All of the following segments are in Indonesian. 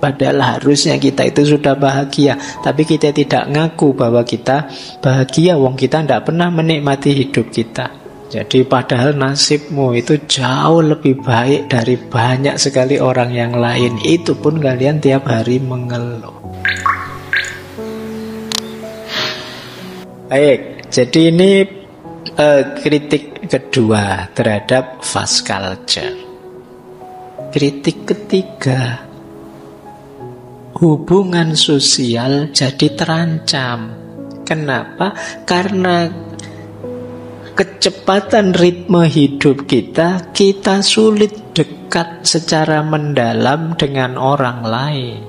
Padahal harusnya kita itu sudah bahagia, tapi kita tidak ngaku bahwa kita bahagia. Wong kita tidak pernah menikmati hidup kita. Jadi padahal nasibmu itu jauh lebih baik dari banyak sekali orang yang lain. Itu pun kalian tiap hari mengeluh. Baik, jadi ini kritik kedua terhadap fast culture. Kritik ketiga, hubungan sosial jadi terancam. Kenapa? Karena kecepatan ritme hidup kita, kita sulit dekat secara mendalam dengan orang lain.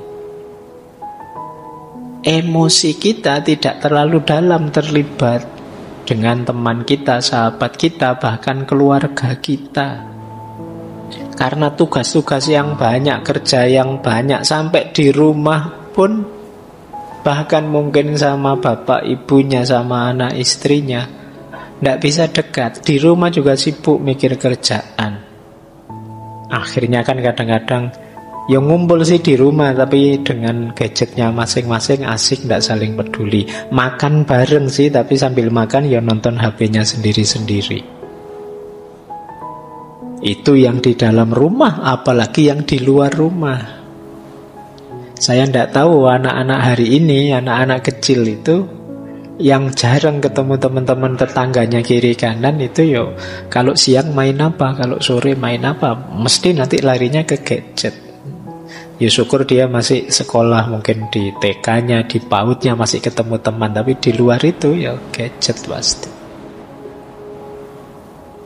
Emosi kita tidak terlalu dalam terlibat dengan teman kita, sahabat kita, bahkan keluarga kita. Karena tugas-tugas yang banyak, kerja yang banyak, sampai di rumah pun, bahkan mungkin sama bapak ibunya, sama anak istrinya, tidak bisa dekat. Di rumah juga sibuk mikir kerjaan. Akhirnya kan kadang-kadang ya ngumpul sih di rumah, tapi dengan gadgetnya masing-masing, asik, tidak saling peduli. Makan bareng sih, tapi sambil makan ya nonton HP-nya sendiri-sendiri. Itu yang di dalam rumah, apalagi yang di luar rumah. Saya tidak tahu anak-anak hari ini, anak-anak kecil itu yang jarang ketemu teman-teman tetangganya kiri kanan itu yo, kalau siang main apa, kalau sore main apa, mesti nanti larinya ke gadget. Ya syukur dia masih sekolah, mungkin di TK-nya, di PAUD-nya masih ketemu teman, tapi di luar itu ya gadget pasti.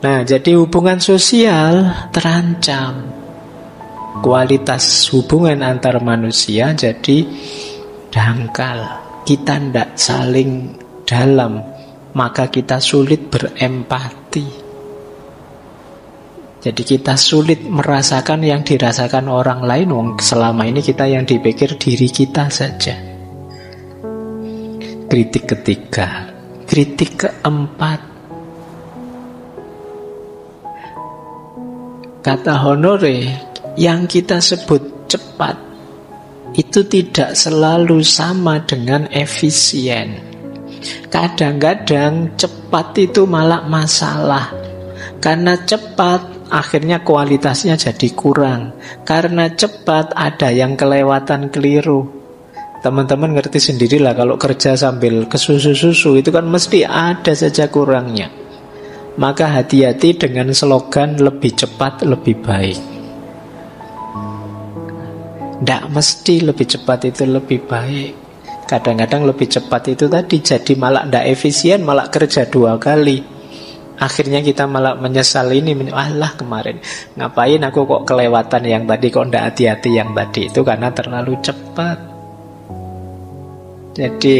Nah, jadi hubungan sosial terancam. Kualitas hubungan antar manusia jadi dangkal. Kita tidak saling dalam, maka kita sulit berempati. Jadi kita sulit merasakan yang dirasakan orang lain. Selama ini kita yang dipikir diri kita saja. Kritik ketiga. Kritik keempat, kata Honore, yang kita sebut cepat itu tidak selalu sama dengan efisien. Kadang-kadang cepat itu malah masalah. Karena cepat akhirnya kualitasnya jadi kurang. Karena cepat ada yang kelewatan keliru. Teman-teman ngerti sendirilah, kalau kerja sambil kesusu-susu itu kan mesti ada saja kurangnya. Maka hati-hati dengan slogan lebih cepat lebih baik. Tidak mesti lebih cepat itu lebih baik. Kadang-kadang lebih cepat itu tadi jadi malah tidak efisien, malah kerja 2 kali. Akhirnya kita malah menyesal ini, alah kemarin ngapain aku kok kelewatan yang tadi, kok tidak hati-hati yang tadi. Itu karena terlalu cepat. Jadi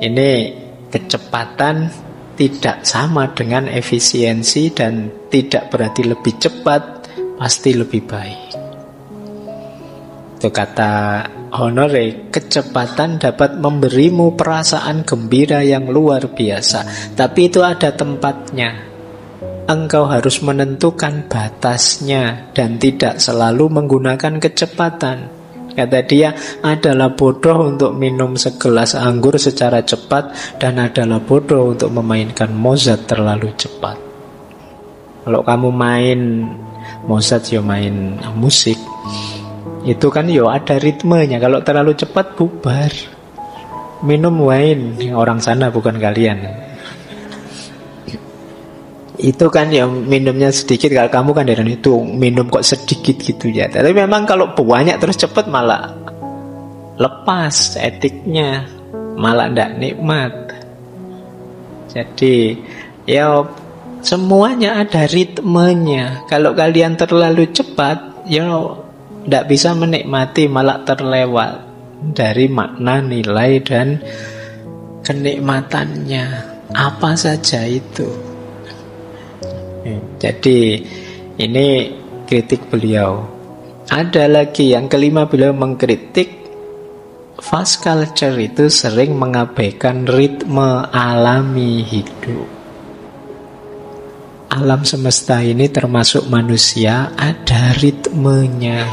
ini kecepatan tidak sama dengan efisiensi, dan tidak berarti lebih cepat pasti lebih baik. Itu kata Honore, kecepatan dapat memberimu perasaan gembira yang luar biasa, tapi itu ada tempatnya. Engkau harus menentukan batasnya dan tidak selalu menggunakan kecepatan. Kata dia, adalah bodoh untuk minum segelas anggur secara cepat, dan adalah bodoh untuk memainkan Mozart terlalu cepat. Kalau kamu main Mozart, ya main musik, itu kan ya ada ritmenya. Kalau terlalu cepat bubar. Minum wine, orang sana bukan kalian. Itu kan yang minumnya sedikit. Kalau kamu kan dari itu minum kok sedikit gitu ya. Tapi memang kalau banyak terus cepat malah lepas etiknya, malah tidak nikmat. Jadi ya semuanya ada ritmenya. Kalau kalian terlalu cepat, ya tidak bisa menikmati, malah terlewat dari makna, nilai, dan kenikmatannya. Apa saja itu. Jadi ini kritik beliau. Ada lagi yang kelima, beliau mengkritik fast culture itu sering mengabaikan ritme alami hidup. Alam semesta ini termasuk manusia ada ritmenya.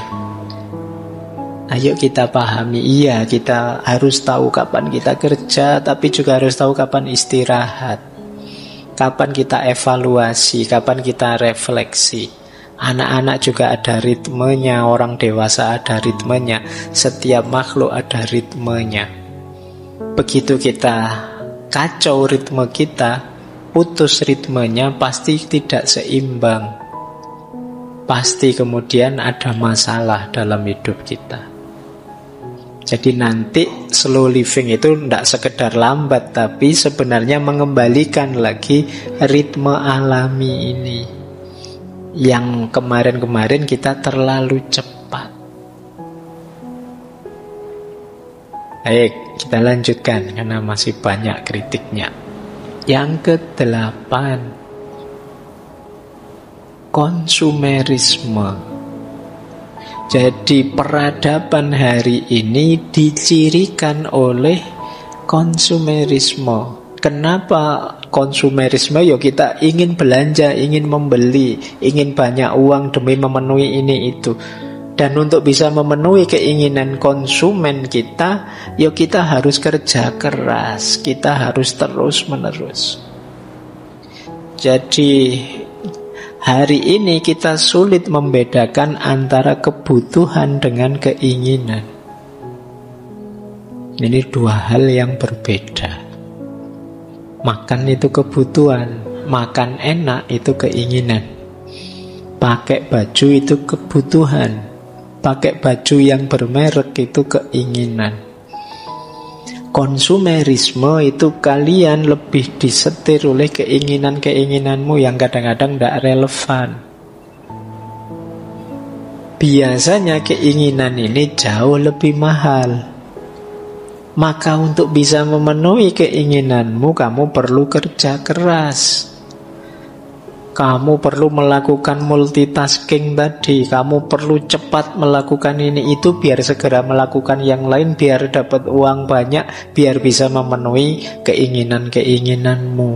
Ayo kita pahami, iya kita harus tahu kapan kita kerja, tapi juga harus tahu kapan istirahat, kapan kita evaluasi, kapan kita refleksi. Anak-anak juga ada ritmenya, orang dewasa ada ritmenya, setiap makhluk ada ritmenya. Begitu kita kacau ritme kita, putus ritmenya, pasti tidak seimbang. Pasti kemudian ada masalah dalam hidup kita. Jadi nanti slow living itu tidak sekedar lambat, tapi sebenarnya mengembalikan lagi ritme alami ini. Yang kemarin-kemarin kita terlalu cepat. Baik, kita lanjutkan karena masih banyak kritiknya. Yang ke-8, konsumerisme. Jadi peradaban hari ini dicirikan oleh konsumerisme. Kenapa konsumerisme? Ya kita ingin belanja, ingin membeli, ingin banyak uang demi memenuhi ini itu. Dan untuk bisa memenuhi keinginan konsumen kita, ya kita harus kerja keras, kita harus terus-menerus. Jadi hari ini kita sulit membedakan antara kebutuhan dengan keinginan. Ini dua hal yang berbeda. Makan itu kebutuhan, makan enak itu keinginan. Pakai baju itu kebutuhan, pakai baju yang bermerek itu keinginan. Konsumerisme itu kalian lebih disetir oleh keinginan-keinginanmu yang kadang-kadang tidak relevan. Biasanya keinginan ini jauh lebih mahal. Maka untuk bisa memenuhi keinginanmu, kamu perlu kerja keras. Kamu perlu melakukan multitasking tadi. Kamu perlu cepat melakukan ini itu biar segera melakukan yang lain, biar dapat uang banyak, biar bisa memenuhi keinginan-keinginanmu.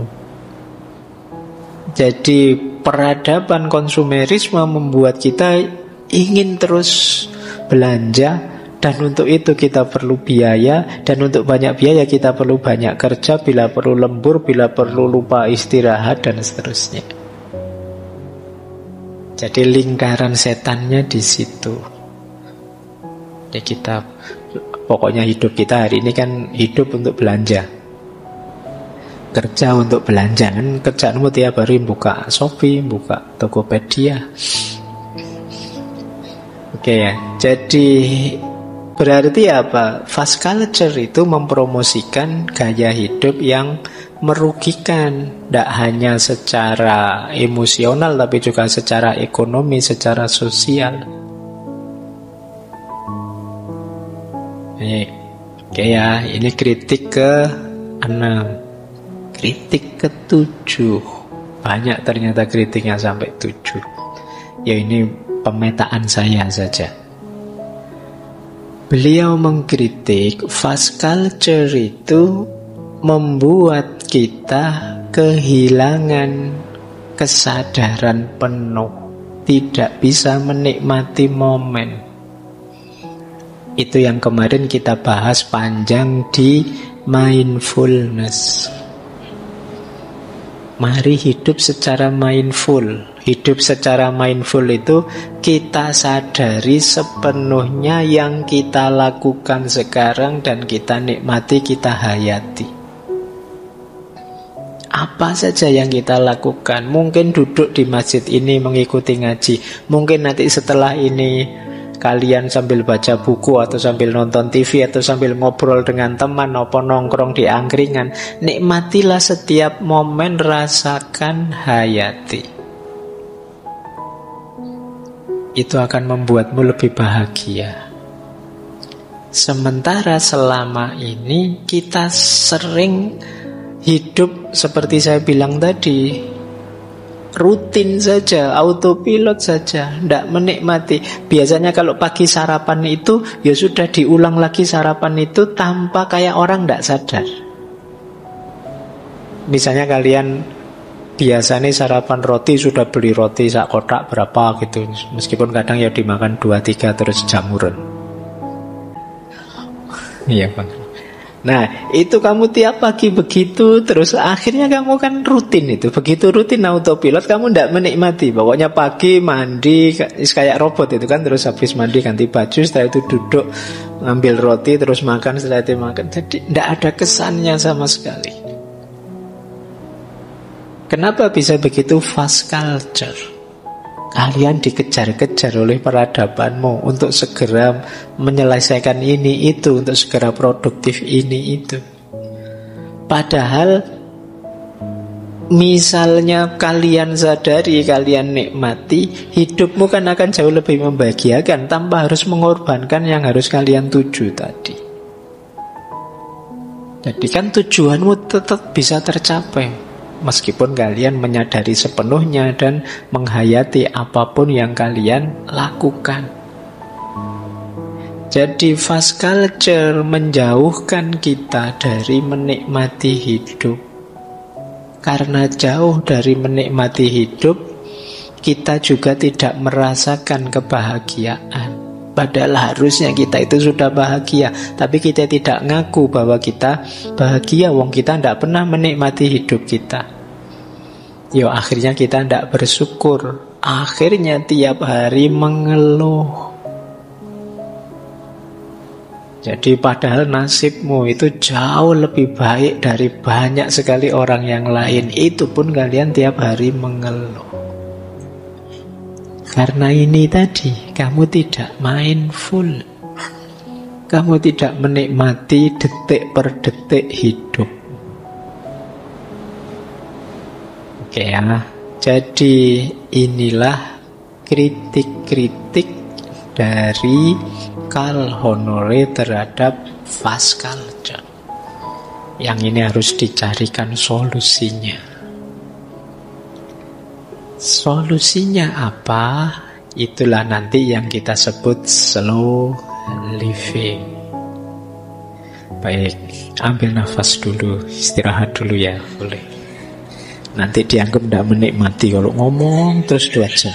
Jadi peradaban konsumerisme membuat kita ingin terus belanja. Dan untuk itu kita perlu biaya. Dan untuk banyak biaya kita perlu banyak kerja. Bila perlu lembur, bila perlu lupa istirahat, dan seterusnya. Jadi lingkaran setannya di situ. Jadi kita, pokoknya hidup kita hari ini kan hidup untuk belanja, kerja untuk belanja. Kan kerjaanmu tiap hari buka Shopee, buka Tokopedia. Oke ya. Jadi berarti apa? Fast culture itu mempromosikan gaya hidup yang merugikan, tidak hanya secara emosional tapi juga secara ekonomi, secara sosial. Oke ya, ini kritik ke-6. Kritik ke-7. Banyak ternyata kritiknya sampai 7. Ya ini pemetaan saya saja. Beliau mengkritik fast culture itu membuat kita kehilangan kesadaran penuh, tidak bisa menikmati momen. Itu yang kemarin kita bahas panjang di mindfulness. Mari hidup secara mindful. Hidup secara mindful itu kita sadari sepenuhnya yang kita lakukan sekarang dan kita nikmati, kita hayati. Apa saja yang kita lakukan. Mungkin duduk di masjid ini mengikuti ngaji. Mungkin nanti setelah ini kalian sambil baca buku atau sambil nonton TV atau sambil ngobrol dengan teman atau nongkrong di angkringan. Nikmatilah setiap momen, rasakan, hayati. Itu akan membuatmu lebih bahagia. Sementara selama ini kita sering hidup seperti saya bilang tadi, rutin saja, autopilot saja, tidak menikmati. Biasanya kalau pagi sarapan itu, ya sudah diulang lagi sarapan itu tanpa kayak orang tidak sadar. Misalnya kalian biasanya sarapan roti, sudah beli roti sak kotak berapa gitu. Meskipun kadang ya dimakan 2-3 terus jamuran. Iya Bang. Nah, itu kamu tiap pagi begitu, terus akhirnya kamu kan rutin itu. Begitu rutin autopilot, kamu tidak menikmati. Pokoknya pagi mandi, kayak robot itu kan. Terus habis mandi ganti baju, setelah itu duduk, ngambil roti, terus makan, setelah itu makan. Jadi tidak ada kesannya sama sekali. Kenapa bisa begitu? Fast culture. Kalian dikejar-kejar oleh peradabanmu untuk segera menyelesaikan ini itu, untuk segera produktif ini itu. Padahal misalnya kalian sadari, kalian nikmati, hidupmu kan akan jauh lebih membahagiakan tanpa harus mengorbankan yang harus kalian tuju tadi. Jadi kan tujuanmu tetap bisa tercapai meskipun kalian menyadari sepenuhnya dan menghayati apapun yang kalian lakukan. Jadi fast culture menjauhkan kita dari menikmati hidup. Karena jauh dari menikmati hidup, kita juga tidak merasakan kebahagiaan. Padahal harusnya kita itu sudah bahagia, tapi kita tidak ngaku bahwa kita bahagia. Wong kita tidak pernah menikmati hidup kita. Yo, akhirnya kita tidak bersyukur. Akhirnya tiap hari mengeluh. Jadi padahal nasibmu itu jauh lebih baik dari banyak sekali orang yang lain. Itu pun kalian tiap hari mengeluh. Karena ini tadi, kamu tidak mindful. Kamu tidak menikmati detik per detik hidup. Oke ya, jadi inilah kritik-kritik dari Carl Honore terhadap fast culture. Yang ini harus dicarikan solusinya. Solusinya apa? Itulah nanti yang kita sebut slow living. Baik, ambil nafas dulu, istirahat dulu ya, boleh. Nanti dianggap tidak menikmati kalau ngomong terus 2 jam.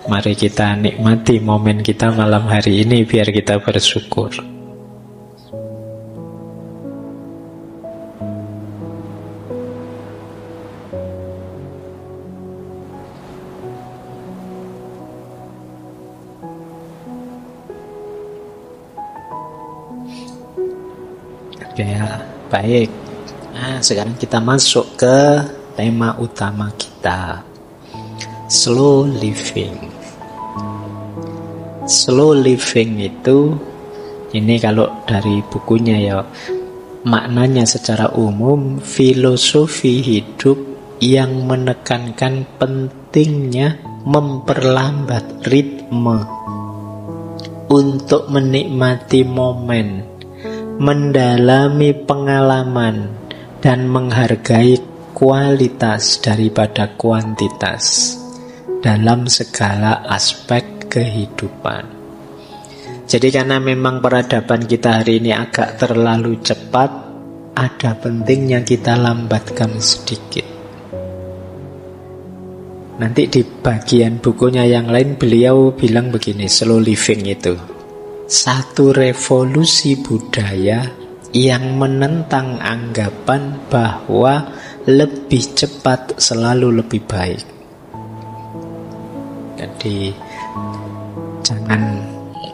Mari kita nikmati momen kita malam hari ini biar kita bersyukur. Oke ya, baik. Nah, sekarang kita masuk ke tema utama kita, slow living. Slow living itu, ini kalau dari bukunya ya, maknanya secara umum filosofi hidup yang menekankan pentingnya memperlambat ritme untuk menikmati momen, mendalami pengalaman, dan menghargai kualitas daripada kuantitas dalam segala aspek kehidupan. Jadi karena memang peradaban kita hari ini agak terlalu cepat, ada pentingnya kita lambatkan sedikit. Nanti di bagian bukunya yang lain beliau bilang begini, slow living itu satu revolusi budaya yang menentang anggapan bahwa lebih cepat selalu lebih baik. Jadi jangan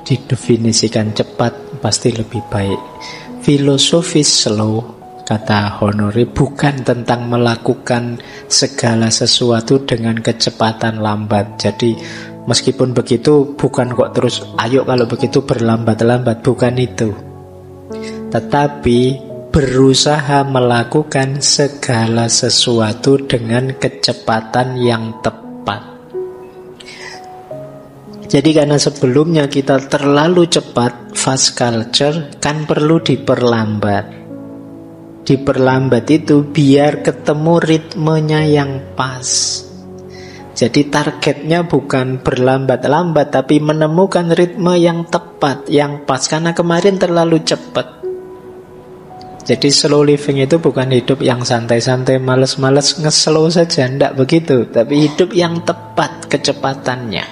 didefinisikan cepat pasti lebih baik. Filosofis slow, kata Honore, bukan tentang melakukan segala sesuatu dengan kecepatan lambat. Jadi meskipun begitu bukan kok terus ayo kalau begitu berlambat-lambat, bukan itu. Tetapi berusaha melakukan segala sesuatu dengan kecepatan yang tepat. Jadi karena sebelumnya kita terlalu cepat, fast culture kan perlu diperlambat. Diperlambat itu biar ketemu ritmenya yang pas. Jadi targetnya bukan berlambat-lambat, tapi menemukan ritme yang tepat, yang pas. Karena kemarin terlalu cepat. Jadi slow living itu bukan hidup yang santai-santai, males-males, nge-slow saja, tidak begitu. Tapi hidup yang tepat kecepatannya.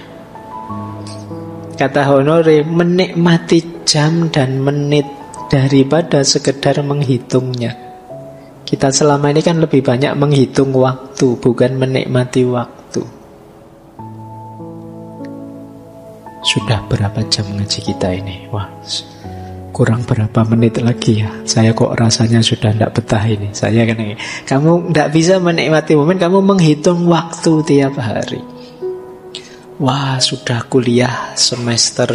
Kata Honore, menikmati jam dan menit daripada sekedar menghitungnya. Kita selama ini kan lebih banyak menghitung waktu, bukan menikmati waktu. Sudah berapa jam ngaji kita ini? Wah, kurang berapa menit lagi ya. Saya kok rasanya sudah tidak betah ini. Saya kan ini. Kamu tidak bisa menikmati momen, kamu menghitung waktu tiap hari. Wah, sudah kuliah semester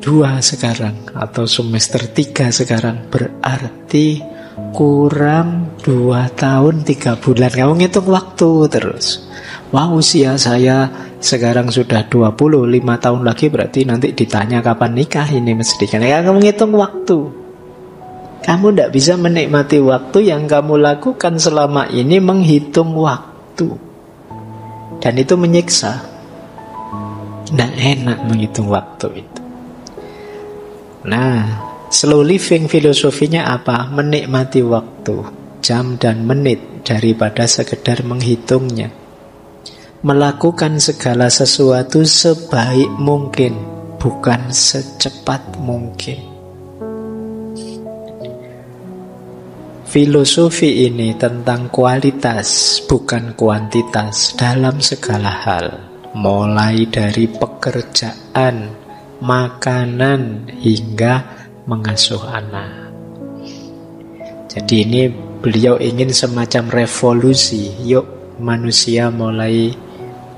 2 sekarang atau semester 3 sekarang, berarti kurang 2 tahun 3 bulan. Kamu ngitung waktu terus. Wah, usia saya sekarang sudah 20, 5 tahun lagi berarti nanti ditanya kapan nikah ini mesti kan. Kamu ngitung waktu. Kamu tidak bisa menikmati waktu. Yang kamu lakukan selama ini menghitung waktu. Dan itu menyiksa. Tidak enak menghitung waktu itu. Nah, slow living filosofinya apa? Menikmati waktu, jam dan menit daripada sekedar menghitungnya. Melakukan segala sesuatu sebaik mungkin, bukan secepat mungkin. Filosofi ini tentang kualitas, bukan kuantitas dalam segala hal. Mulai dari pekerjaan, makanan, hingga mengasuh anak. Jadi ini beliau ingin semacam revolusi. Yuk manusia mulai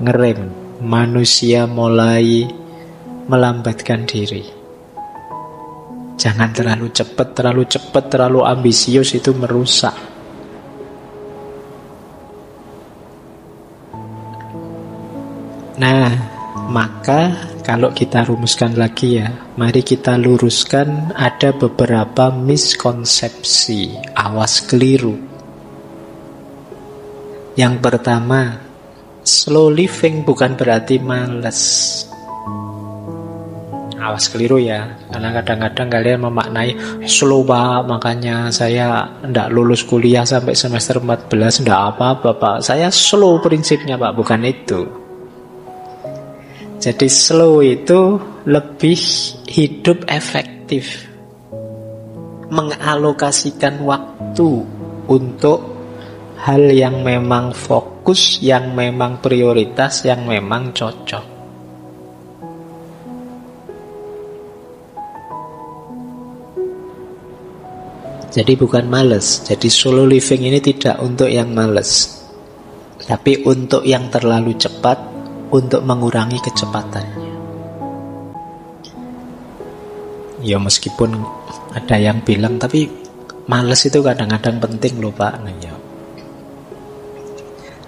ngerem, manusia mulai melambatkan diri. Jangan terlalu cepat, terlalu ambisius, itu merusak. Nah, maka kalau kita rumuskan lagi ya, mari kita luruskan ada beberapa miskonsepsi, awas keliru. Yang pertama, slow living bukan berarti malas. Awas keliru ya, karena kadang-kadang kalian memaknai slow pak, makanya saya tidak lulus kuliah sampai semester 14, tidak apa-apa pak. Saya slow prinsipnya pak, bukan itu. Jadi slow itu lebih hidup efektif, mengalokasikan waktu untuk hal yang memang fokus, yang memang prioritas, yang memang cocok. Jadi bukan males. Jadi slow living ini tidak untuk yang males, tapi untuk yang terlalu cepat, untuk mengurangi kecepatannya. Ya meskipun ada yang bilang, tapi males itu kadang-kadang penting loh pak. Nah, ya.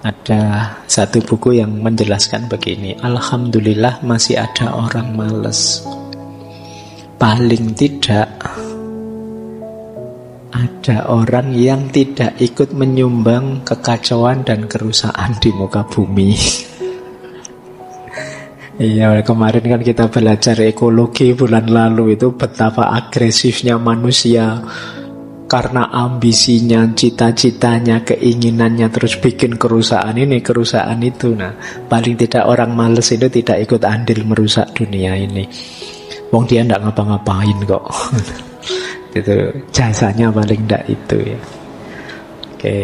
Ada satu buku yang menjelaskan begini, alhamdulillah masih ada orang males. Paling tidak ada orang yang tidak ikut menyumbang kekacauan dan kerusakan di muka bumi. Iya, kemarin kan kita belajar ekologi bulan lalu, itu betapa agresifnya manusia karena ambisinya, cita-citanya, keinginannya, terus bikin kerusakan ini, kerusakan itu. Nah, paling tidak orang males itu tidak ikut andil merusak dunia ini. Wong dia tidak ngapa-ngapain kok. Itu jasanya paling tidak itu ya. Oke.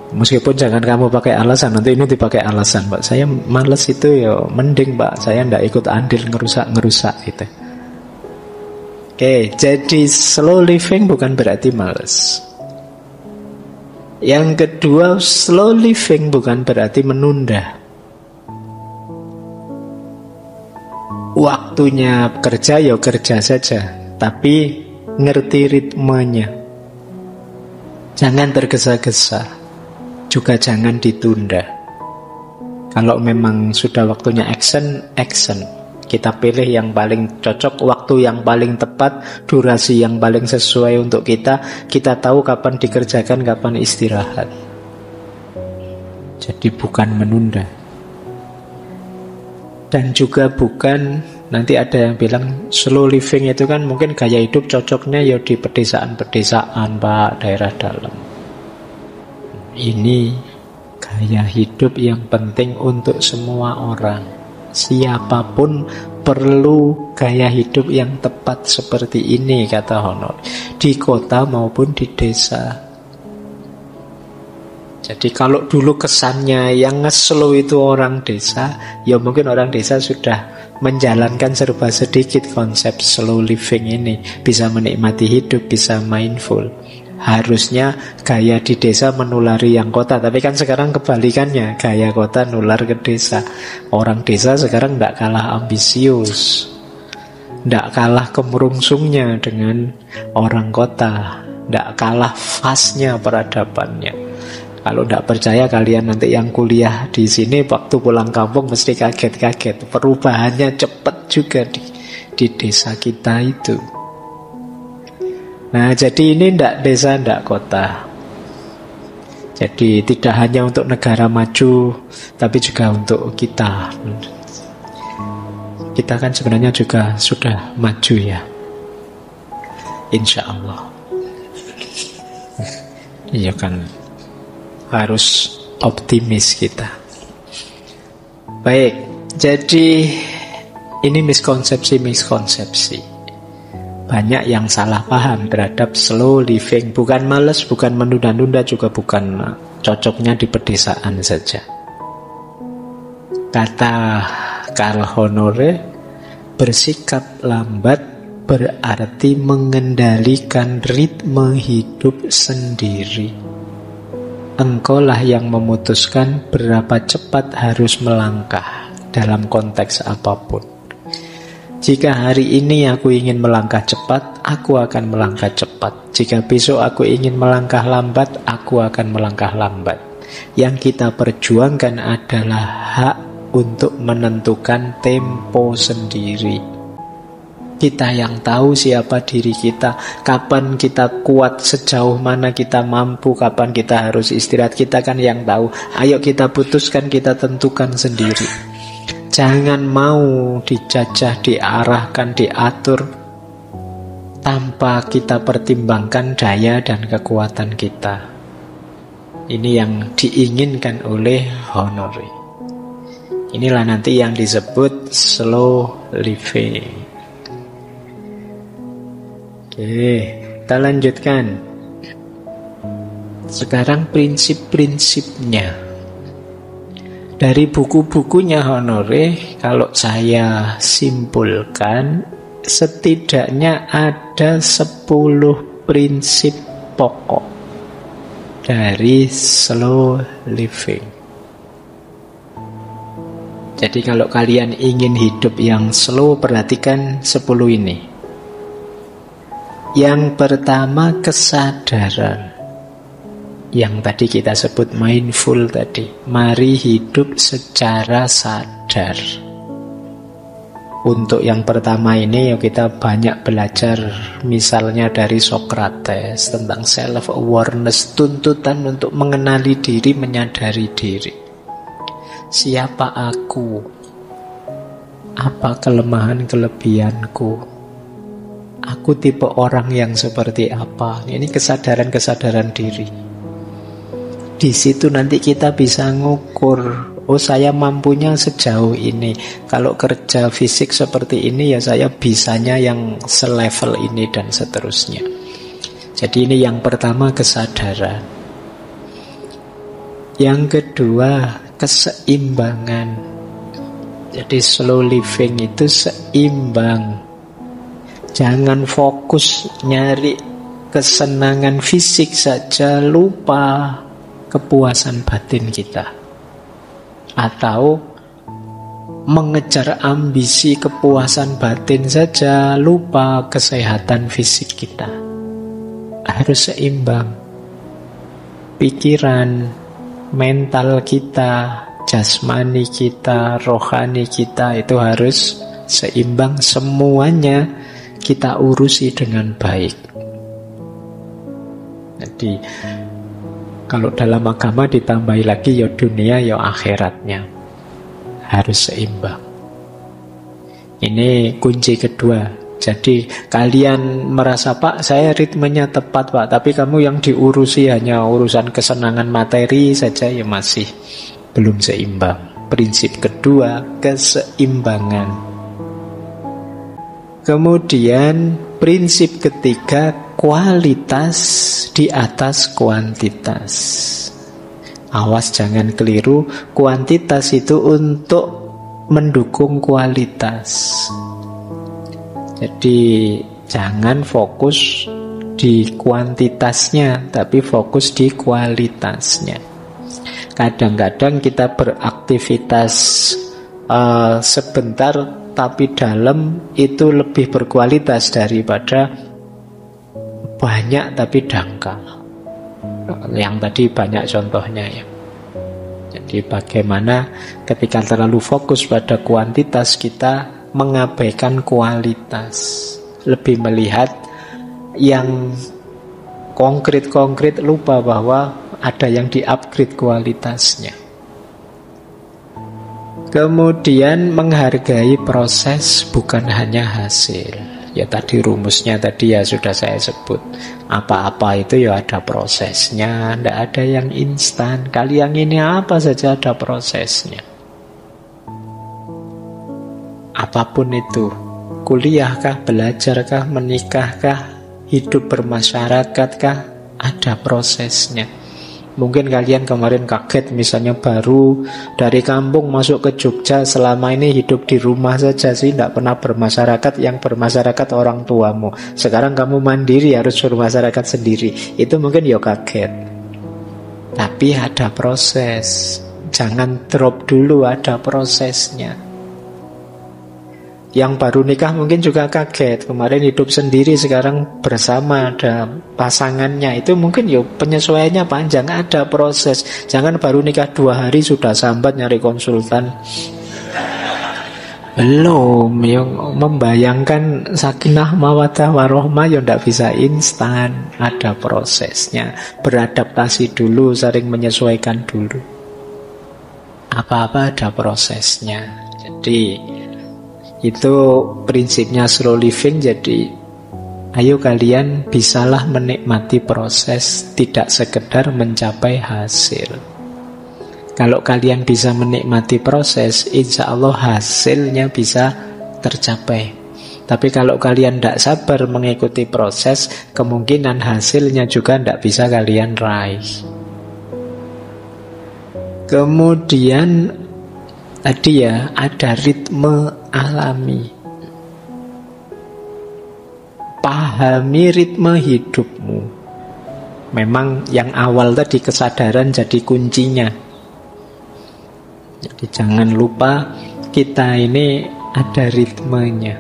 Meskipun jangan kamu pakai alasan, nanti ini dipakai alasan, Pak. Saya males itu ya, mending Pak, saya tidak ikut andil ngerusak-ngerusak gitu. Oke, jadi slow living bukan berarti males. Yang kedua, slow living bukan berarti menunda. Waktunya kerja ya kerja saja, tapi ngerti ritmenya. Jangan tergesa-gesa. Juga jangan ditunda. Kalau memang sudah waktunya action. Kita pilih yang paling cocok, waktu yang paling tepat, durasi yang paling sesuai untuk kita. Kita tahu kapan dikerjakan, kapan istirahat. Jadi bukan menunda. Dan juga bukan, nanti ada yang bilang slow living itu kan mungkin gaya hidup cocoknya ya di pedesaan-pedesaan Pak, daerah dalam. Ini gaya hidup yang penting untuk semua orang. Siapapun perlu gaya hidup yang tepat seperti ini, kata Honore, di kota maupun di desa. Jadi kalau dulu kesannya yang nge-slow itu orang desa, ya mungkin orang desa sudah menjalankan serba sedikit konsep slow living ini, bisa menikmati hidup, bisa mindful. Harusnya gaya di desa menulari yang kota, tapi kan sekarang kebalikannya, gaya kota nular ke desa. Orang desa sekarang tidak kalah ambisius, tidak kalah kemerungsungnya dengan orang kota, tidak kalah fastnya peradabannya. Kalau tidak percaya kalian nanti yang kuliah di sini waktu pulang kampung mesti kaget-kaget. Perubahannya cepat juga di desa kita itu. Nah, jadi ini tidak desa, tidak kota. Jadi tidak hanya untuk negara maju, tapi juga untuk kita. Kita kan sebenarnya juga sudah maju ya, insya Allah. Iya kan, harus optimis kita. Baik, jadi ini miskonsepsi. Banyak yang salah paham terhadap slow living. Bukan malas, bukan menunda-nunda, juga bukan cocoknya di pedesaan saja. Kata Karl Honore, bersikap lambat berarti mengendalikan ritme hidup sendiri. Engkaulah yang memutuskan berapa cepat harus melangkah dalam konteks apapun. Jika hari ini aku ingin melangkah cepat, aku akan melangkah cepat. Jika besok aku ingin melangkah lambat, aku akan melangkah lambat. Yang kita perjuangkan adalah hak untuk menentukan tempo sendiri. Kita yang tahu siapa diri kita, kapan kita kuat, sejauh mana kita mampu, kapan kita harus istirahat. Kita kan yang tahu. Ayo kita putuskan, kita tentukan sendiri. Jangan mau dijajah, diarahkan, diatur tanpa kita pertimbangkan daya dan kekuatan kita. Ini yang diinginkan oleh Honore. Inilah nanti yang disebut slow living. Oke, kita lanjutkan. Sekarang prinsip-prinsipnya. Dari buku-bukunya Honore, kalau saya simpulkan, setidaknya ada 10 prinsip pokok dari slow living. Jadi kalau kalian ingin hidup yang slow, perhatikan 10 ini. Yang pertama, kesadaran. Yang tadi kita sebut mindful tadi. Mari hidup secara sadar. Untuk yang pertama ini kita banyak belajar misalnya dari Socrates tentang self-awareness, tuntutan untuk mengenali diri, menyadari diri. Siapa aku? Apa kelemahan-kelebihanku? Aku tipe orang yang seperti apa? Ini kesadaran-kesadaran diri. Di situ nanti kita bisa ngukur, oh saya mampunya sejauh ini. Kalau kerja fisik seperti ini ya saya bisanya yang selevel ini dan seterusnya. Jadi ini yang pertama, kesadaran. Yang kedua, keseimbangan. Jadi slow living itu seimbang. Jangan fokus nyari kesenangan fisik saja, lupa kepuasan batin kita, atau mengejar ambisi kepuasan batin saja, lupa kesehatan fisik kita. Harus seimbang. Pikiran, mental kita, jasmani kita, rohani kita itu harus seimbang. Semuanya kita urusi dengan baik. Jadi kalau dalam agama ditambahi lagi ya dunia ya akhiratnya harus seimbang. Ini kunci kedua. Jadi kalian merasa, Pak saya ritmenya tepat Pak, tapi kamu yang diurusi hanya urusan kesenangan materi saja, ya masih belum seimbang. Prinsip kedua, keseimbangan. Kemudian prinsip ketiga, kualitas di atas kuantitas. Awas jangan keliru, kuantitas itu untuk mendukung kualitas. Jadi jangan fokus di kuantitasnya, tapi fokus di kualitasnya. Kadang-kadang kita beraktivitas sebentar tapi dalam itu lebih berkualitas daripada banyak tapi dangkal. Yang tadi banyak contohnya ya. Jadi bagaimana ketika terlalu fokus pada kuantitas kita mengabaikan kualitas, lebih melihat yang konkret-konkret, lupa bahwa ada yang di-upgrade kualitasnya. Kemudian menghargai proses, bukan hanya hasil. Ya tadi rumusnya tadi ya sudah saya sebut. Apa-apa itu ya ada prosesnya, tidak ada yang instan. Kali yang ini apa saja ada prosesnya. Apapun itu, kuliahkah, belajarkah, menikahkah, hidup bermasyarakatkah, ada prosesnya. Mungkin kalian kemarin kaget misalnya baru dari kampung masuk ke Jogja, selama ini hidup di rumah saja sih, tidak pernah bermasyarakat, yang bermasyarakat orang tuamu. Sekarang kamu mandiri harus bermasyarakat sendiri. Itu mungkin ya kaget. Tapi ada proses. Jangan drop dulu, ada prosesnya. Yang baru nikah mungkin juga kaget. Kemarin hidup sendiri, sekarang bersama, ada pasangannya. Itu mungkin ya penyesuaiannya panjang, ada proses. Jangan baru nikah 2 hari sudah sambat nyari konsultan. Belum, yang membayangkan sakinah mawaddah warohmah ya tidak bisa instan. Ada prosesnya. Beradaptasi dulu, sering menyesuaikan dulu. Apa-apa ada prosesnya. Jadi itu prinsipnya slow living. Jadi ayo kalian bisalah menikmati proses, tidak sekedar mencapai hasil. Kalau kalian bisa menikmati proses, insya Allah hasilnya bisa tercapai. Tapi kalau kalian tidak sabar mengikuti proses, kemungkinan hasilnya juga tidak bisa kalian raih. Kemudian tadi ya ada ritme alami. Pahami ritme hidupmu. Memang yang awal tadi kesadaran jadi kuncinya. Jadi jangan lupa kita ini ada ritmenya.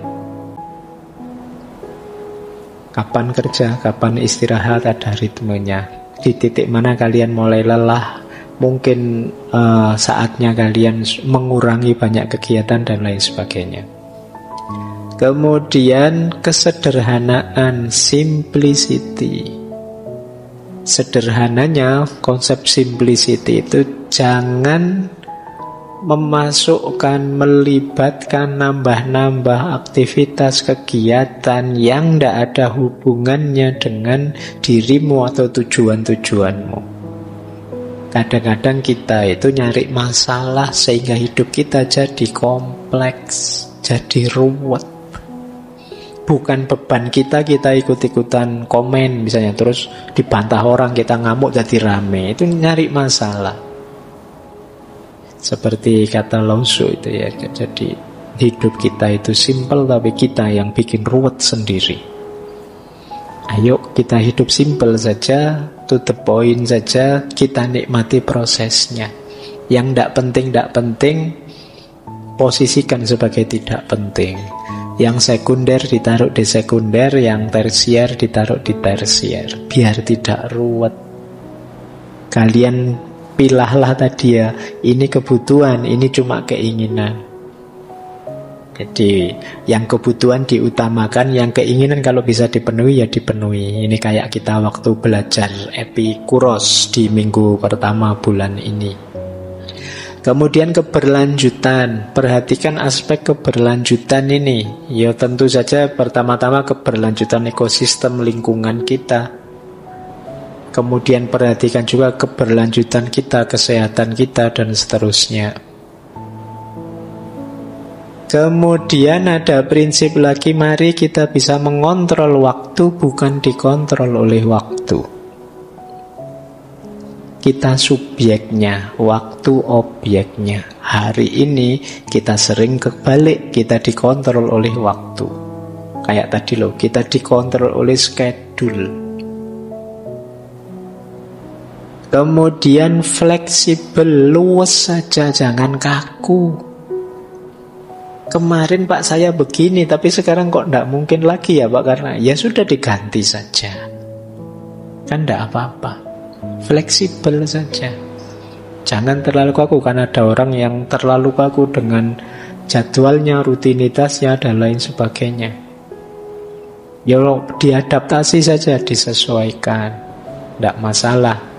Kapan kerja, kapan istirahat, ada ritmenya. Di titik mana kalian mulai lelah, mungkin saatnya kalian mengurangi banyak kegiatan dan lain sebagainya. Kemudian kesederhanaan, simplicity. Sederhananya, konsep simplicity itu jangan memasukkan, melibatkan, nambah-nambah aktivitas kegiatan yang tidak ada hubungannya dengan dirimu atau tujuan-tujuanmu. Kadang-kadang kita itu nyari masalah sehingga hidup kita jadi kompleks, jadi ruwet. Bukan beban kita ikut-ikutan komen misalnya, terus dibantah orang, kita ngamuk jadi rame. Itu nyari masalah. Seperti kata Lao Tzu itu ya. Jadi hidup kita itu simple, tapi kita yang bikin ruwet sendiri. Ayo kita hidup simple saja, to the point saja, kita nikmati prosesnya. Yang tidak penting posisikan sebagai tidak penting. Yang sekunder ditaruh di sekunder, yang tersier ditaruh di tersier, biar tidak ruwet. Kalian pilahlah tadi ya, ini kebutuhan, ini cuma keinginan. Jadi yang kebutuhan diutamakan, yang keinginan kalau bisa dipenuhi ya dipenuhi. Ini kayak kita waktu belajar Epikuros di minggu pertama bulan ini. Kemudian keberlanjutan, perhatikan aspek keberlanjutan ini. Ya tentu saja pertama-tama keberlanjutan ekosistem lingkungan kita. Kemudian perhatikan juga keberlanjutan kita, kesehatan kita, dan seterusnya. Kemudian ada prinsip lagi, mari kita bisa mengontrol waktu, bukan dikontrol oleh waktu. Kita subjeknya, waktu objeknya. Hari ini kita sering kebalik, kita dikontrol oleh waktu. Kayak tadi loh, kita dikontrol oleh schedule. Kemudian fleksibel, luwes saja, jangan kaku. Kemarin Pak saya begini, tapi sekarang kok tidak mungkin lagi ya Pak, karena ya sudah diganti saja. Kan tidak apa-apa. Fleksibel saja. Jangan terlalu kaku, karena ada orang yang terlalu kaku dengan jadwalnya, rutinitasnya, dan lain sebagainya. Ya diadaptasi saja, disesuaikan. Tidak masalah.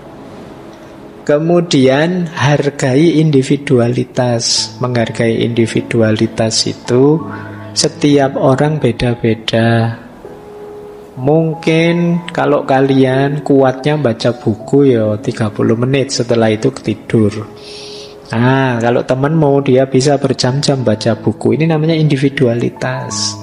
Kemudian hargai individualitas. Menghargai individualitas itu setiap orang beda-beda. Mungkin kalau kalian kuatnya baca buku ya 30 menit, setelah itu tidur. Nah, kalau temanmu dia bisa berjam-jam baca buku, ini namanya individualitas.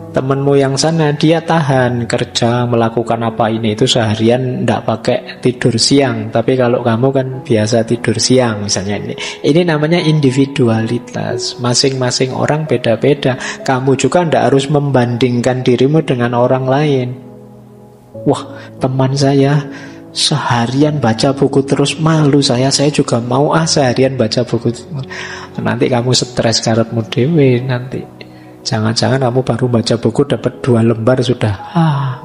Temanmu yang sana dia tahan kerja, melakukan apa ini itu seharian tidak pakai tidur siang. Tapi kalau kamu kan biasa tidur siang misalnya, ini namanya individualitas. Masing-masing orang beda-beda. Kamu juga tidak harus membandingkan dirimu dengan orang lain. Wah, teman saya seharian baca buku terus, malu saya juga mau seharian baca buku. Nanti kamu stres karepmu dewe nanti. Jangan-jangan kamu baru baca buku dapat 2 lembar sudah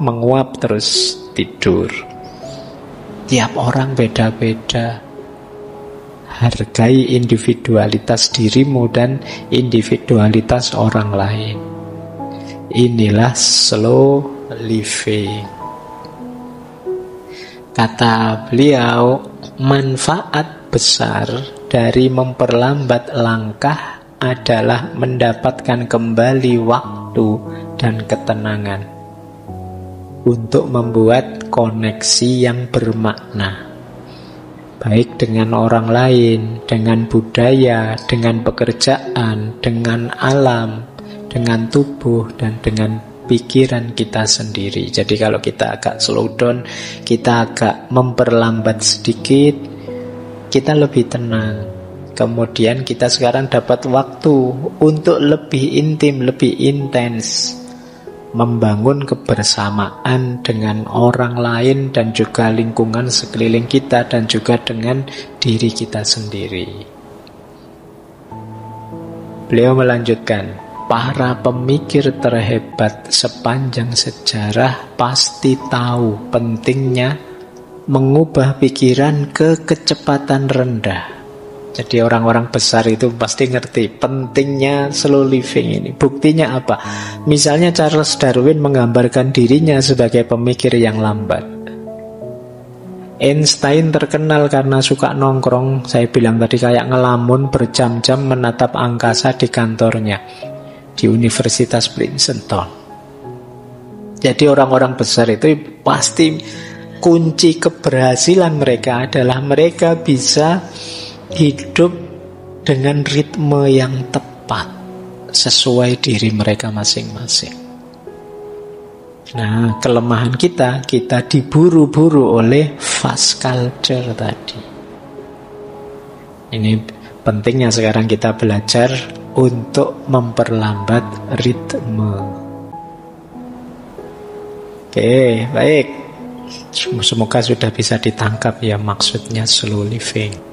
menguap terus tidur. Tiap orang beda-beda. Hargai individualitas dirimu dan individualitas orang lain. Inilah slow living. Kata beliau, manfaat besar dari memperlambat langkah adalah mendapatkan kembali waktu dan ketenangan untuk membuat koneksi yang bermakna, baik dengan orang lain, dengan budaya, dengan pekerjaan, dengan alam, dengan tubuh, dan dengan pikiran kita sendiri. Jadi kalau kita agak slow down, kita agak memperlambat sedikit, kita lebih tenang. Kemudian kita sekarang dapat waktu untuk lebih intim, lebih intens membangun kebersamaan dengan orang lain dan juga lingkungan sekeliling kita dan juga dengan diri kita sendiri. Beliau melanjutkan, para pemikir terhebat sepanjang sejarah pasti tahu pentingnya mengubah pikiran ke kecepatan rendah. Jadi orang-orang besar itu pasti ngerti pentingnya slow living ini. Buktinya apa? Misalnya Charles Darwin menggambarkan dirinya sebagai pemikir yang lambat. Einstein terkenal karena suka nongkrong, saya bilang tadi kayak ngelamun berjam-jam menatap angkasa di kantornya di Universitas Princeton. Jadi orang-orang besar itu pasti kunci keberhasilan mereka adalah mereka bisa hidup dengan ritme yang tepat sesuai diri mereka masing-masing. Nah, kelemahan kita diburu-buru oleh fast culture tadi. Ini pentingnya sekarang kita belajar untuk memperlambat ritme. Oke, baik. Semoga sudah bisa ditangkap ya maksudnya slow living.